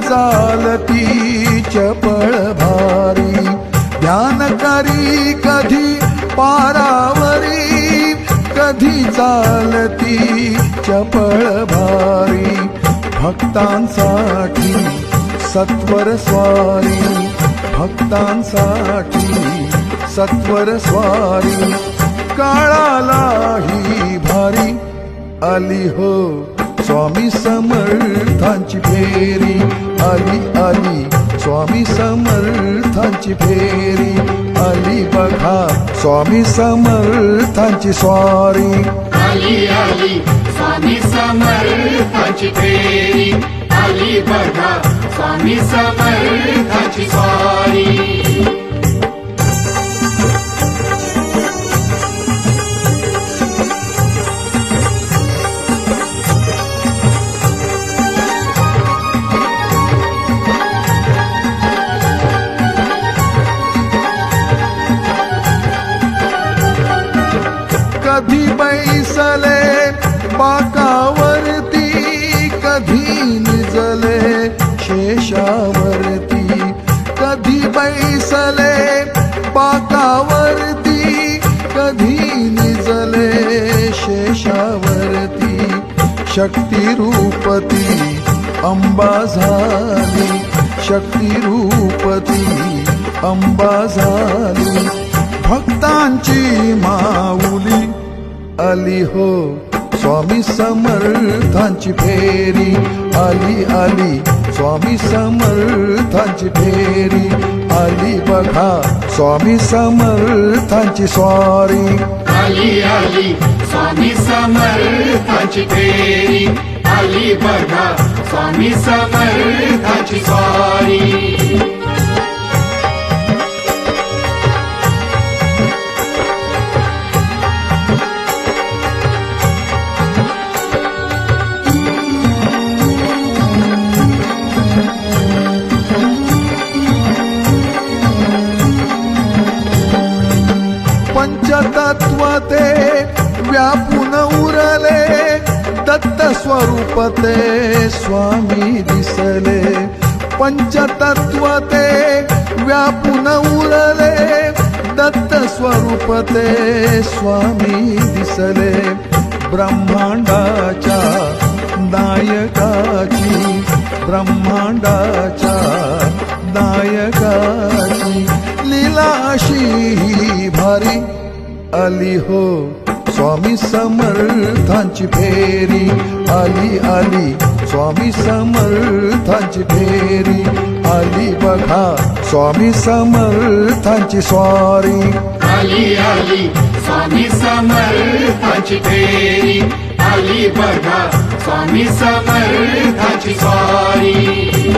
चालती चपळ भारी, ध्यान करी कधी पारावरी, कधी चालती चपळ भारी. भक्तांसाठी सत्वर स्वारी, भक्तांसाठी सत्वर स्वारी. काळालाही भारी आली हो स्वामी समर्थांची फेरी, आली आली स्वामी समर्थांची फेरी, आली बघा स्वामी समर्थांची स्वारी. आली आली स्वामी समर्थांची फेरी, आली बघा स्वामी समर्थांची स्वारी. कधी बैसले बाकावरती, कधी निजले शेषावरती, कधी बैसले बाकावरती, कधी निजले शेषावरती. शक्ती रूपती अंबा झाली, शक्ती रूपती अंबा झाली. भक्तांची माऊली आली हो स्वामी समर्थांची फेरी, आली आली स्वामी समर्थांची फेरी, आली बघा स्वामी समर्थांची स्वारी. आली आली स्वामी समर्थांची फेरी, आली बघा स्वामी समर्थांची स्वारी. पंचतत्व ते व्यापून उरले, दत्त स्वरूप ते स्वामी दिसले. पंचतत्व ते व्यापून उरले, दत्त स्वरूप ते स्वामी दिसले. ब्रह्मांडाच्या नायकाची, ब्रह्मांडाच्या नायकाची लीला अशी भारी आली हो स्वामी समर्थांची फेरी, आली आली स्वामी समर्थांची फेरी, आली बघा स्वामी समर्थांची स्वारी. आली आली स्वामी समर्थांची फेरी, आली बघा स्वामी समर्थांची स्वारी.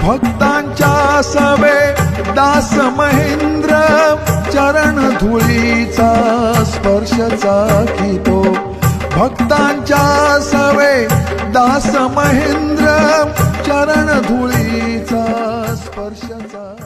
भक्तांच्या सवे दास महेंद्र, चरण धुळीचा स्पर्श चाखितो. भक्तांच्या सवे दास महेंद्र, चरण धुळीचा स्पर्श चाखितो.